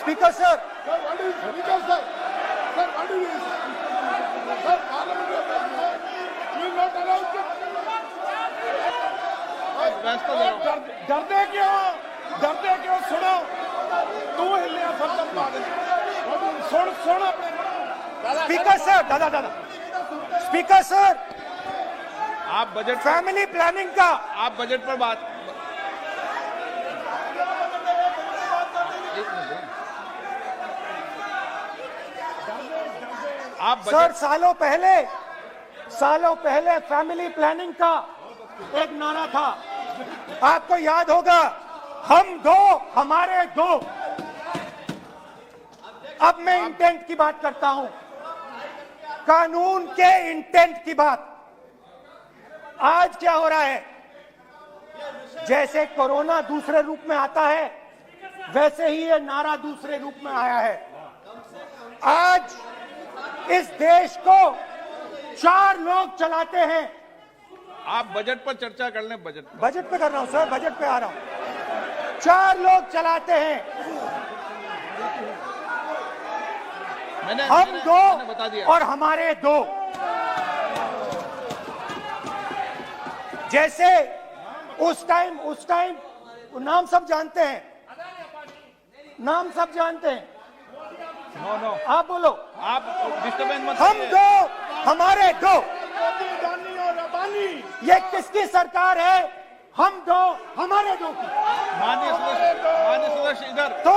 Speaker sir. Sir, what is Speaker sir? Sir, what is this? Sir, parliamentary affairs. You will not allow it. डरते क्यों सुनो तू हिलिया फर्दम पा दे सुन अपने Speaker sir, दादा Speaker sir, आप बजट फैमिली प्लानिंग का आप बजट पर बात आप सर सालों पहले फैमिली प्लानिंग का एक नारा था, आपको याद होगा, हम दो हमारे दो। अब मैं इंटेंट की बात करता हूं, कानून के इंटेंट की बात। आज क्या हो रहा है, जैसे कोरोना दूसरे रूप में आता है वैसे ही ये नारा दूसरे रूप में आया है। आज इस देश को 4 लोग चलाते हैं। आप बजट पर चर्चा कर लें। बजट पे कर रहा हूं सर, बजट पे आ रहा हूं। 4 लोग चलाते हैं, हम दो बता दिया। और हमारे दो। जैसे उस टाइम नाम सब जानते हैं, नाम सब जानते हैं। नो आप बोलो, आप डिस्टर्बेंस मत हम करिए। दो हमारे दो। दानी और रबानी। ये किसकी सरकार है? हम दो हमारे दो की। माननीय सदस्य इधर तो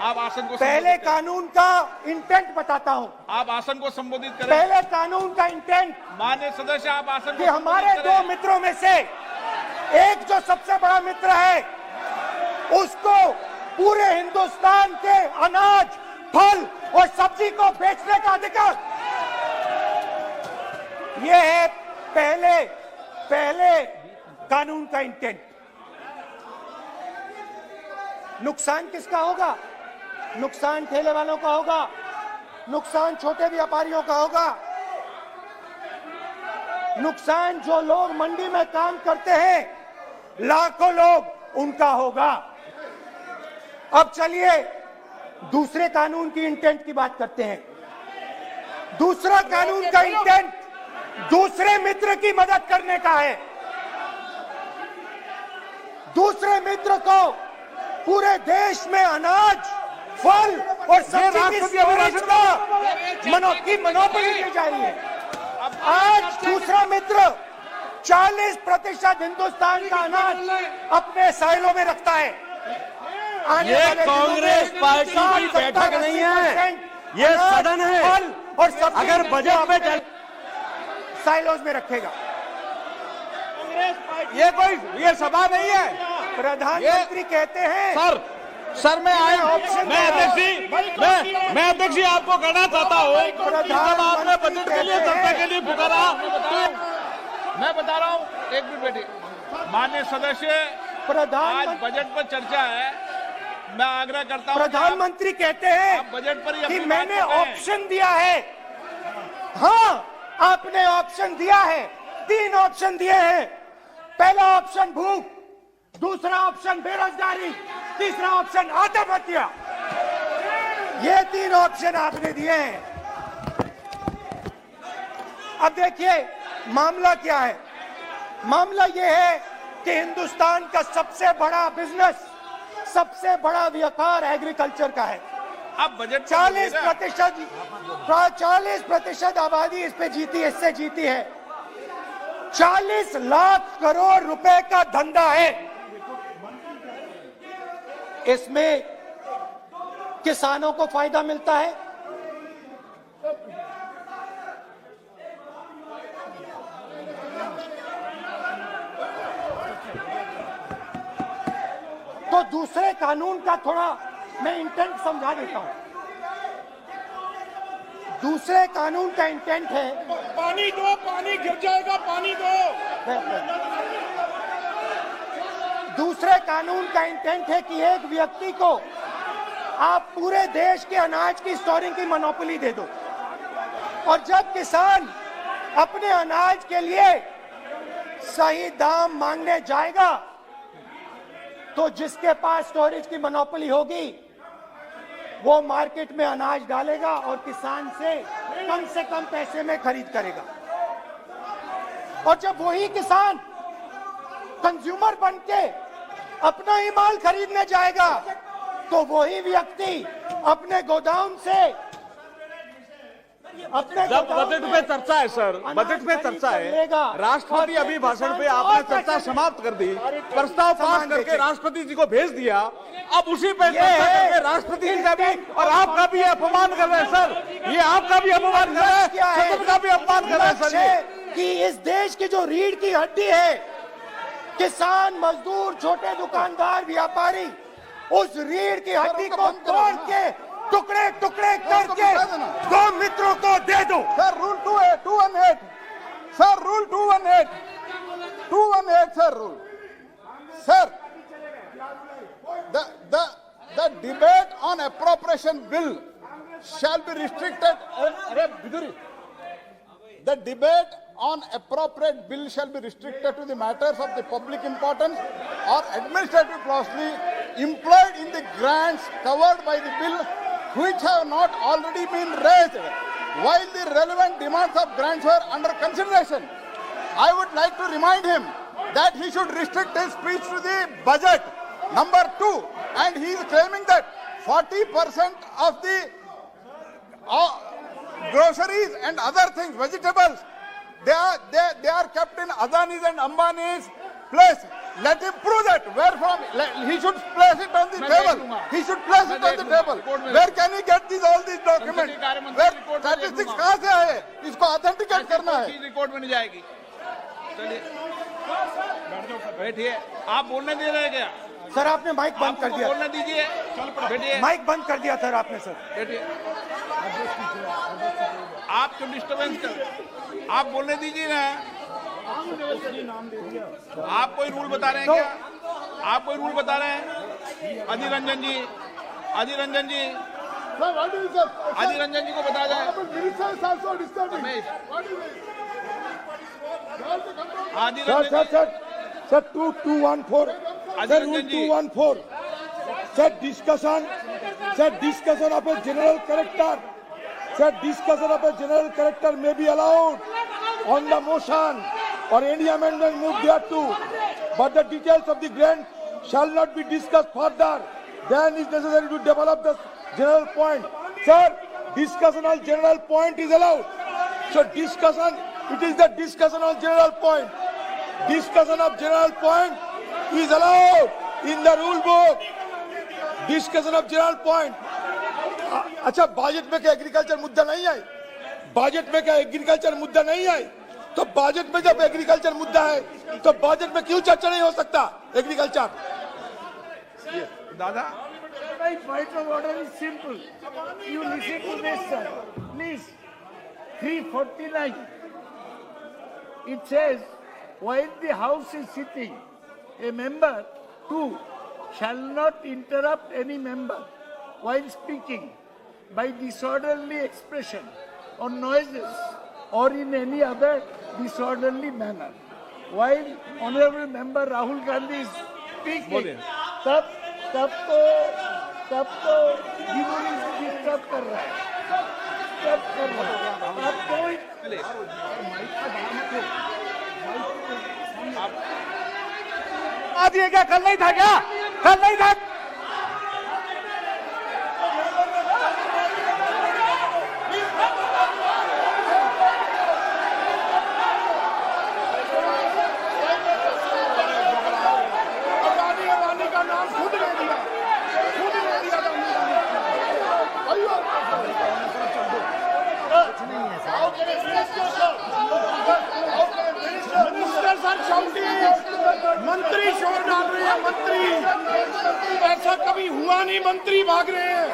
आप आसन को पहले संबोधित करें। कानून का इंटेंट बताता हूं। आप आसन को संबोधित करें। पहले कानून का इंटेंट माननीय सदस्य आप आसन कि को हमारे संबोधित दो करें। मित्रों में से एक जो सबसे बड़ा मित्र है, उसको पूरे हिंदुस्तान के अनाज, फल और सब्जी को बेचने का अधिकार। यह है पहले कानून का इंटेंट। नुकसान किसका होगा? नुकसान ठेले वालों का होगा, नुकसान छोटे व्यापारियों का होगा, नुकसान जो लोग मंडी में काम करते हैं, लाखों लोग, उनका होगा। अब चलिए दूसरे कानून की इंटेंट की बात करते हैं। दूसरा कानून का इंटेंट दूसरे मित्र की मदद करने का है। दूसरे मित्र को पूरे देश में अनाज, फल और सब्जी की स्टोरेज की मोनोपोली दी जा रही है। आज दूसरा मित्र 40% हिंदुस्तान का अनाज अपने साइलों में रखता है। ये कांग्रेस पार्टी की बैठक नहीं है, ये सदन है। फल और सब्जी अगर बजट में साइलोज में रखेगा। ये सभा नहीं है। प्रधानमंत्री कहते हैं सर मैं अध्यक्ष जी आपको कहना चाहता हूँ, जब आपने बजट के लिए चर्चा के लिए पुकारा, मैं बता रहा हूँ, एक मिनट बैठिए। माननीय सदस्य, आज बजट पर चर्चा है, मैं आग्रह करता हूँ। प्रधानमंत्री कहते हैं बजट पर कि मैंने ऑप्शन दिया है। हाँ, आपने ऑप्शन दिया है, 3 ऑप्शन दिए हैं। पहला ऑप्शन भूख, दूसरा ऑप्शन बेरोजगारी, तीसरा ऑप्शन आत्महत्या। ये 3 ऑप्शन आपने दिए हैं। अब देखिए मामला क्या है। मामला ये है कि हिंदुस्तान का सबसे बड़ा बिजनेस, सबसे बड़ा व्यापार एग्रीकल्चर का है। अब बजट 40% आबादी इस पे जीती है, इससे जीती है। 40 लाख करोड़ रुपए का धंधा है। इसमें किसानों को फायदा मिलता है, तो दूसरे कानून का थोड़ा मैं इंटेंट समझा देता हूं। दूसरे कानून का इंटेंट है, पानी दो, पानी गिर जाएगा, पानी दो। दूसरे कानून का इंटेंट है कि एक व्यक्ति को आप पूरे देश के अनाज की स्टोरिंग की मोनोपोली दे दो, और जब किसान अपने अनाज के लिए सही दाम मांगने जाएगा तो जिसके पास स्टोरेज की मोनोपोली होगी वो मार्केट में अनाज डालेगा और किसान से कम पैसे में खरीद करेगा। और जब वही किसान कंज्यूमर बन के अपना ही माल खरीदने जाएगा तो वही व्यक्ति अपने गोदाम से जब बजट पे चर्चा है सर, बजट पे चर्चा है, राष्ट्रपति अभी भाषण पे आपने चर्चा समाप्त कर दी, प्रस्ताव पास करके राष्ट्रपति जी को भेज दिया, अब उसी पे चर्चा करके राष्ट्रपति जी का भी और आपका भी अपमान कर रहे हैं सर। ये आपका भी अपमान कर रहे हैं, सदन का भी अपमान कर रहे हैं सर। कि इस देश की जो रीढ़ की हड्डी है, किसान, मजदूर, छोटे दुकानदार, व्यापारी, उस रीढ़ की हड्डी को तोड़ के टुकड़े टुकड़े करके दो मित्रों को दे दो। Sir rule 218 sir, rule 218 sir, rule sir, the debate on appropriation bill shall be restricted. The debate on appropriate bill shall be restricted to the matters of the public importance or administrative costly employed in the grants covered by the bill which have not already been raised while the relevant demands of grants were under consideration. I would like to remind him that he should restrict his speech to the budget. Number 2, and he is claiming that 40% of the groceries and other things, vegetables, they are kept in Adani's and Ambani's place. Let him prove that. Where from? He should place it on the table. He should place it on the table. Where can he get all these documents? Where statistics कहाँ से आए? इसको authenticate करना है. Record में नहीं जाएगी। चलिए बैठिए। आप बोलने दे रहे हैं क्या? सर आपने माइक बंद कर दिया। बोलने दीजिए। बैठिए। माइक बंद कर दिया सर आपने। सर बैठिए। आप क्यों डिस्टर्बेंस कर? आप बोलने दीजिए ना। आप कोई रूल बता रहे हैं क्या? आप कोई रूल बता रहे हैं? अधीर रंजन जी, अधीर रंजन जी, अधीर रंजन जी को बता जाए। Sir, 2214. Sir, rule 214. Sir, discussion of a general character. Sir, discussion of a general character may be allowed on the motion or any amendment moved thereto, but the details of the grant shall not be discussed further. Then is necessary to develop the general point. Sir, discussion on general point is allowed. So discussion, it is the discussion on general point. Discussion of general point is allowed in the rule book. Discussion of general point. अच्छा budget में क्या agriculture मुद्दा नहीं है? Budget में क्या agriculture मुद्दा नहीं है? तो बजट में जब एग्रीकल्चर मुद्दा है तो बजट में क्यों चर्चा नहीं हो सकता एग्रीकल्चर? दादा, my point of order is simple. You listen to this, sir. Please. 349. It says, while the House is sitting, a member, 2, shall not interrupt any member while speaking by disorderly expression or noises or in any other disorderly manner. While Honorable Member Rahul Gandhi is speaking, तब तो disturb कर रहा है, अब कोई आज ये क्या कल नहीं था क्या? कल नहीं था? मंत्री शोर डाल रहे हैं, मंत्री ऐसा कभी हुआ नहीं, मंत्री भाग रहे हैं,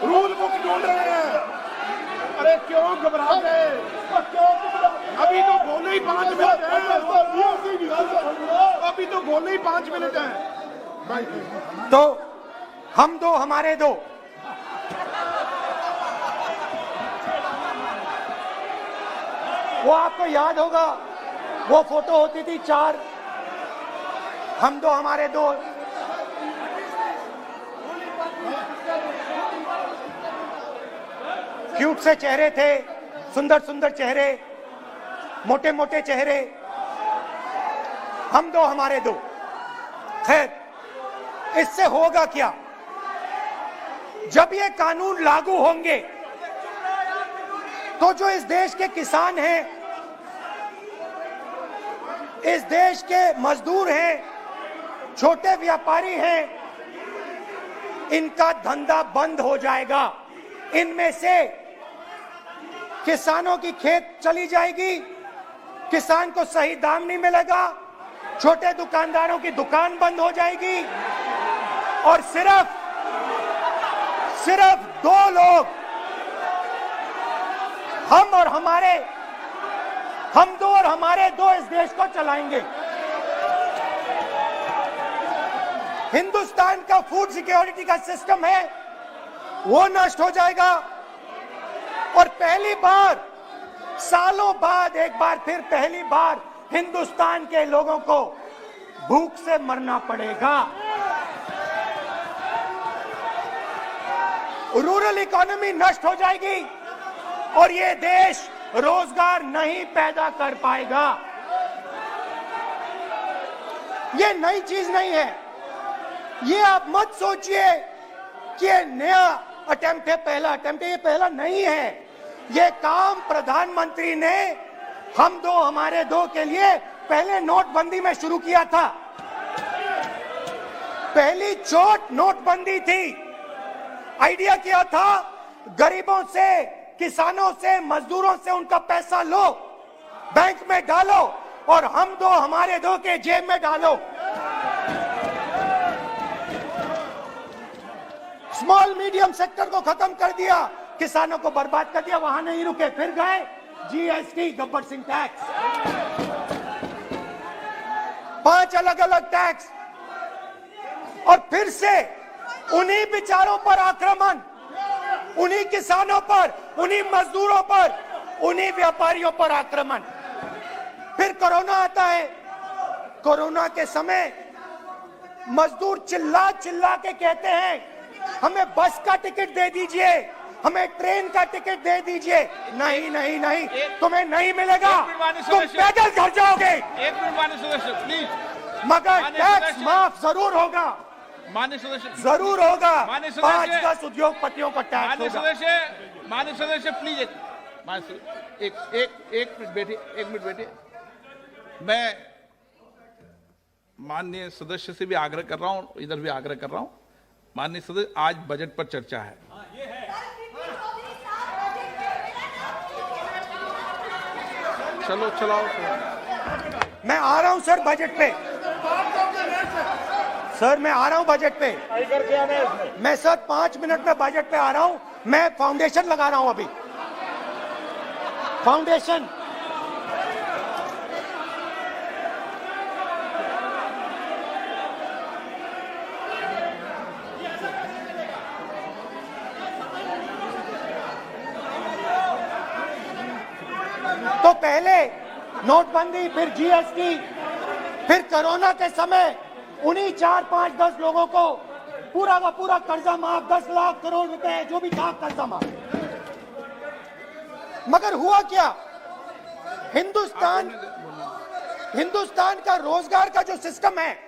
रूल बुक ढूंढ रहे हैं। अरे क्यों घबरा गए? अभी तो बोले ही 5 मिनट हैं, अभी तो बोले ही 5 मिनट हैं। तो हम दो हमारे दो, वो आपको याद होगा, वो फोटो होती थी 4, हम दो हमारे दो। क्यूट से चेहरे थे, सुंदर सुंदर चेहरे, मोटे मोटे चेहरे, हम दो हमारे दो। खैर, इससे होगा क्या? जब ये कानून लागू होंगे तो जो इस देश के किसान हैं, इस देश के मजदूर हैं, छोटे व्यापारी हैं, इनका धंधा बंद हो जाएगा। इनमें से किसानों की खेत चली जाएगी, किसान को सही दाम नहीं मिलेगा, छोटे दुकानदारों की दुकान बंद हो जाएगी और सिर्फ दो लोग, हम दो और हमारे दो इस देश को चलाएंगे। हिंदुस्तान का फूड सिक्योरिटी का सिस्टम है वो नष्ट हो जाएगा और पहली बार सालों बाद एक बार फिर पहली बार हिंदुस्तान के लोगों को भूख से मरना पड़ेगा। रूरल इकोनॉमी नष्ट हो जाएगी और ये देश रोजगार नहीं पैदा कर पाएगा। ये नई चीज नहीं है। ये आप मत सोचिए कि ये नया अटेम्प्ट है, पहला अटेम्प्ट है। ये पहला नहीं है। ये काम प्रधानमंत्री ने हम दो हमारे दो के लिए पहले नोटबंदी में शुरू किया था। पहली चोट नोटबंदी थी। आइडिया क्या था? गरीबों से, किसानों से, मजदूरों से उनका पैसा लो, बैंक में डालो और हम दो हमारे दो के जेब में डालो। स्मॉल मीडियम सेक्टर को खत्म कर दिया, किसानों को बर्बाद कर दिया। वहां नहीं रुके, फिर गए जीएसटी, गब्बर सिंह टैक्स, 5 अलग अलग टैक्स और फिर से उन्हीं बेचारों पर आक्रमण, उन्हीं किसानों पर, उन्हीं मजदूरों पर, उन्हीं व्यापारियों पर आक्रमण। फिर कोरोना आता है। कोरोना के समय मजदूर चिल्ला चिल्ला के कहते हैं हमें बस का टिकट दे दीजिए, हमें ट्रेन का टिकट दे दीजिए। नहीं नहीं नहीं, तुम्हें नहीं मिलेगा, तुम पैदल घर जाओगे। एक मिनट माननीय सदस्य प्लीज। मगर टैक्स माफ जरूर होगा, माननीय सदस्य जरूर होगा। माननीय सदस्य, 5-10 उद्योगपतियों का टैक्स होगा। माननीय सदस्य प्लीज एक मिनट बैठिए, एक मिनट बैठिए। मैं माननीय सदस्य से भी आग्रह कर रहा हूं, इधर भी आग्रह कर रहा हूं। माननीय सदस्य, आज बजट पर चर्चा है। चलो चलाओ। मैं आ रहा हूं सर बजट पे। सर मैं आ रहा हूं बजट पे। मैं सर 5 मिनट में बजट पे आ रहा हूं। मैं फाउंडेशन लगा रहा हूं अभी, फाउंडेशन। तो पहले नोटबंदी, फिर जीएसटी, फिर कोरोना के समय उन्हीं 4, 5, 10 लोगों को पूरा का पूरा कर्जा माफ, 10 लाख करोड़ रुपए जो भी था कर्जा माफ। मगर हुआ क्या? हिंदुस्तान का रोजगार का जो सिस्टम है,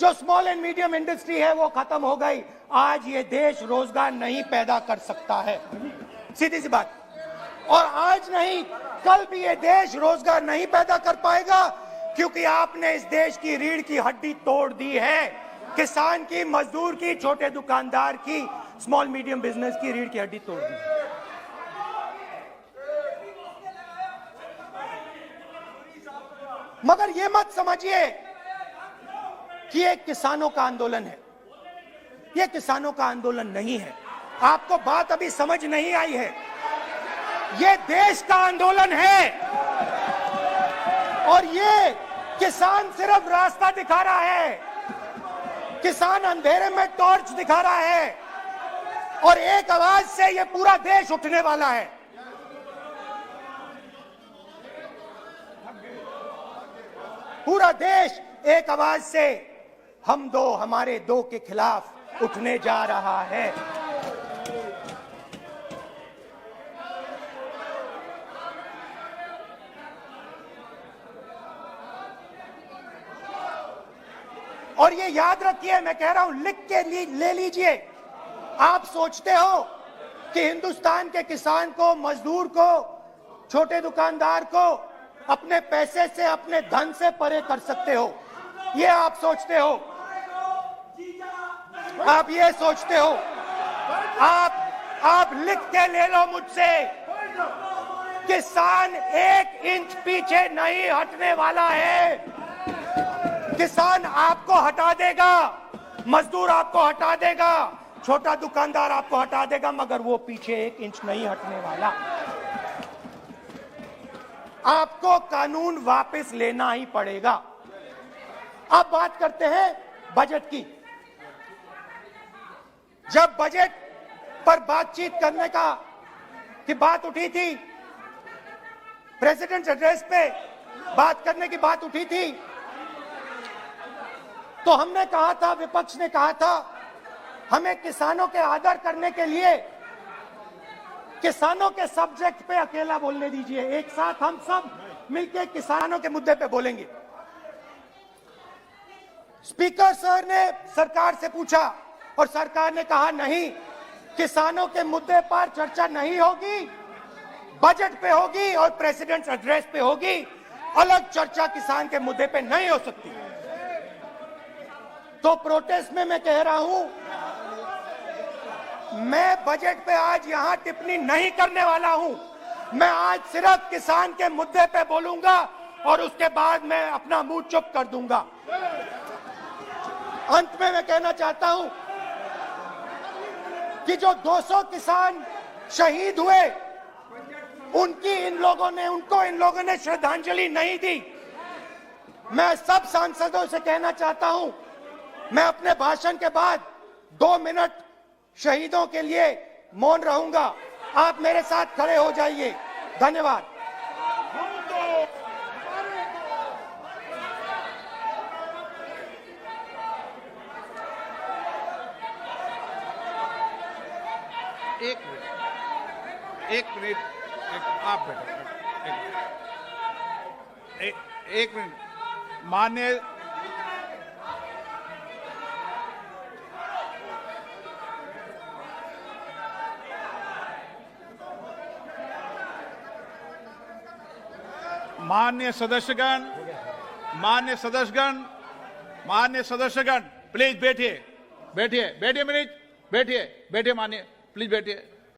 जो स्मॉल एंड मीडियम इंडस्ट्री है, वो खत्म हो गई। आज ये देश रोजगार नहीं पैदा कर सकता है, सीधी सी बात। और आज नहीं, कल भी ये देश रोजगार नहीं पैदा कर पाएगा, क्योंकि आपने इस देश की रीढ़ की हड्डी तोड़ दी है। किसान की, मजदूर की, छोटे दुकानदार की, स्मॉल मीडियम बिजनेस की रीढ़ की हड्डी तोड़ दी। मगर ये मत समझिए कि ये किसानों का आंदोलन है। ये किसानों का आंदोलन नहीं है। आपको बात अभी समझ नहीं आई है। ये देश का आंदोलन है और ये किसान सिर्फ रास्ता दिखा रहा है। किसान अंधेरे में टॉर्च दिखा रहा है और एक आवाज से ये पूरा देश उठने वाला है। पूरा देश एक आवाज से हम दो हमारे दो के खिलाफ उठने जा रहा है। और ये याद रखिए, मैं कह रहा हूं, लिख के ले लीजिए। आप सोचते हो कि हिंदुस्तान के किसान को, मजदूर को, छोटे दुकानदार को अपने पैसे से, अपने धन से परे कर सकते हो, ये आप सोचते हो। आप ये सोचते हो। आप लिख के ले लो मुझसे, किसान 1 इंच पीछे नहीं हटने वाला है। किसान आपको हटा देगा, मजदूर आपको हटा देगा, छोटा दुकानदार आपको हटा देगा, मगर वो पीछे 1 इंच नहीं हटने वाला। आपको कानून वापस लेना ही पड़ेगा। अब बात करते हैं बजट की। जब बजट पर बातचीत करने की बात उठी थी, प्रेसिडेंट एड्रेस पे बात करने की बात उठी थी, तो हमने कहा था, विपक्ष ने कहा था, हमें किसानों के आदर करने के लिए किसानों के सब्जेक्ट पे अकेला बोलने दीजिए, एक साथ हम सब मिलकर किसानों के मुद्दे पे बोलेंगे। स्पीकर सर ने सरकार से पूछा और सरकार ने कहा नहीं, किसानों के मुद्दे पर चर्चा नहीं होगी, बजट पे होगी और प्रेसिडेंट एड्रेस पे होगी, अलग चर्चा किसान के मुद्दे पे नहीं हो सकती। तो प्रोटेस्ट में मैं कह रहा हूं, मैं बजट पे आज यहां टिप्पणी नहीं करने वाला हूं। मैं आज सिर्फ किसान के मुद्दे पे बोलूंगा और उसके बाद मैं अपना मुंह चुप कर दूंगा। अंत में मैं कहना चाहता हूं कि जो 200 किसान शहीद हुए, उनको इन लोगों ने श्रद्धांजलि नहीं दी। मैं सब सांसदों से कहना चाहता हूं, मैं अपने भाषण के बाद 2 मिनट शहीदों के लिए मौन रहूंगा। आप मेरे साथ खड़े हो जाइए। धन्यवाद। एक मिनट, आप बैठो। एक मिनट, माननीय सदस्यगण, प्लीज बैठिए, माननीय, प्लीज बैठिए।